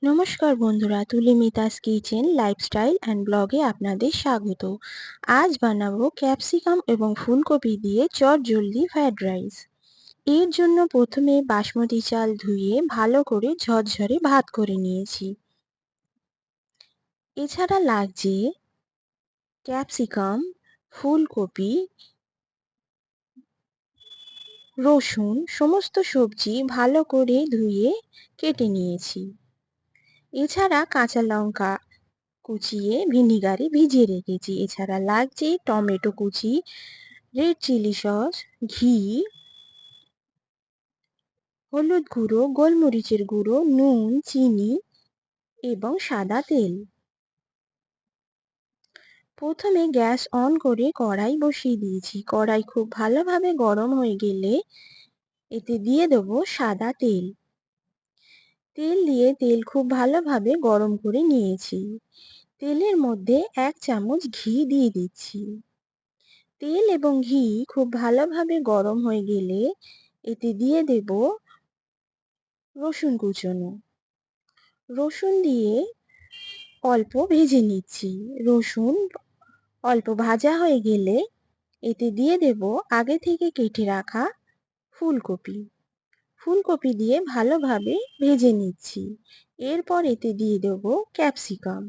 নমস্কার বন্ধুরা, তুলি মিতাস কিচেন লাইফস্টাইল অ্যান্ড ব্লগে আপনাদের স্বাগত। আজ বানাবো ক্যাপসিকাম এবং ফুলকপি দিয়ে চটজলদি ফ্রাইড রাইস। এর জন্য প্রথমে বাসমতি চাল ধুয়ে ভালো করে ঝরঝরে ভাত করে নিয়েছি। এছাড়া লাগছে ক্যাপসিকাম, ফুলকপি, রসুন, সমস্ত সবজি ভালো করে ধুয়ে কেটে নিয়েছি। এছাড়া কাঁচা লঙ্কা কুচিয়ে ভিনিগারে ভিজিয়ে রেখেছি। এছাড়া লাগছে টমেটো কুচি, রেড চিলি সস, ঘি, হলুদ গুঁড়ো, গোলমরিচের গুঁড়ো, নুন, চিনি এবং সাদা তেল। প্রথমে গ্যাস অন করে কড়াই বসিয়ে দিয়েছি। কড়াই খুব ভালোভাবে গরম হয়ে গেলে এতে দিয়ে দেবো সাদা তেল। তেল দিয়ে তেল খুব ভালোভাবে গরম করে নিয়েছি। তেলের মধ্যে 1 চামচ ঘি দিয়ে দিচ্ছি। তেল এবং ঘি খুব ভালোভাবে গরম হয়ে গেলে এতে দিয়ে দেব রসুন কুচনো। রসুন দিয়ে অল্প ভেজে নিচ্ছি। রসুন অল্প ভাজা হয়ে গেলে এতে দিয়ে দেব আগে থেকে কেটে রাখা ফুলকপি। ফুলকপি দিয়ে ভালোভাবে ভেজে নিচ্ছি। এরপর এতে দিয়ে দেব ক্যাপসিকাম।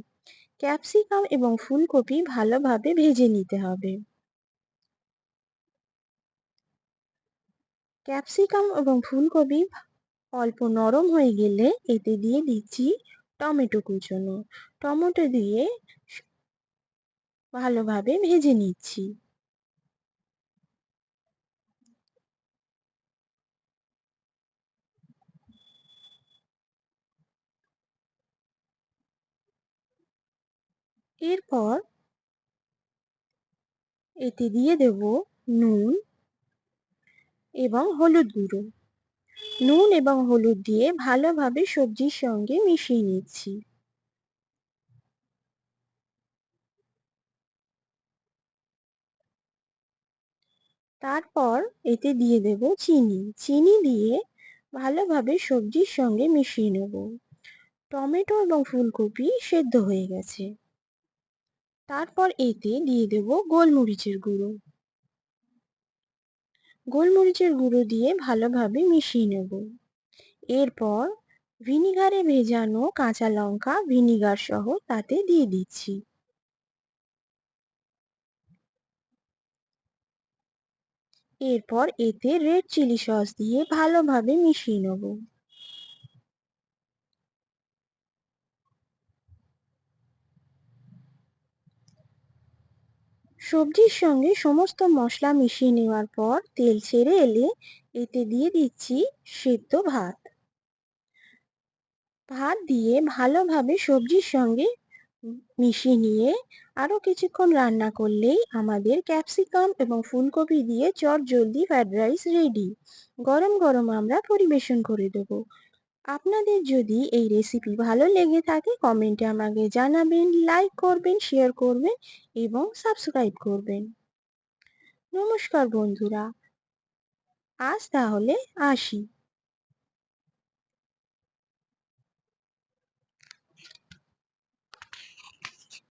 ক্যাপসিকাম এবং ফুলকপি ভালোভাবে ভেজে নিতে হবে। ক্যাপসিকাম এবং ফুলকপি অল্প নরম হয়ে গেলে এতে দিয়ে দিচ্ছি টমেটো কুচনো। টমেটো দিয়ে ভালোভাবে ভেজে নিচ্ছি। এরপর এতে দিয়ে দেব নুন এবং হলুদ গুঁড়ো। নুন এবং হলুদ দিয়ে ভালোভাবে সবজির সঙ্গে মিশিয়ে নিচ্ছি। তারপর এতে দিয়ে দেব চিনি। চিনি দিয়ে ভালোভাবে সবজির সঙ্গে মিশিয়ে নেব। টমেটো এবং ফুলকপি সেদ্ধ হয়ে গেছে। তারপর এতে দিয়ে দেব গোলমরিচের গুঁড়ো। গোলমরিচের গুঁড়ো দিয়ে ভালোভাবে মিশিয়ে নেব। এরপর ভিনিগারে ভেজানো কাঁচা লঙ্কা ভিনিগার সহ তাতে দিয়ে দিচ্ছি। এরপর এতে রেড চিলি সস দিয়ে ভালোভাবে মিশিয়ে নেব। সবজির সঙ্গে সমস্ত মশলা মিশিয়ে নেওয়ার পর তেল ছেড়ে এলে এতে দিয়ে দিচ্ছি সেদ্ধ ভাত। ভাত দিয়ে ভালোভাবে সবজির সঙ্গে মিশিয়ে নিয়ে আরও কিছুক্ষণ রান্না করলেই আমাদের ক্যাপসিকাম এবং ফুলকপি দিয়ে চটজলদি ফ্রাইড রাইস রেডি। গরম গরম আমরা পরিবেশন করে দেব। আপনাদের যদি এই রেসিপি ভালো লেগে থাকে কমেন্টে আমাকে জানাবেন, লাইক করবেন, শেয়ার করবেন এবং সাবস্ক্রাইব করবেন। নমস্কার বন্ধুরা, আজ তাহলে আসি।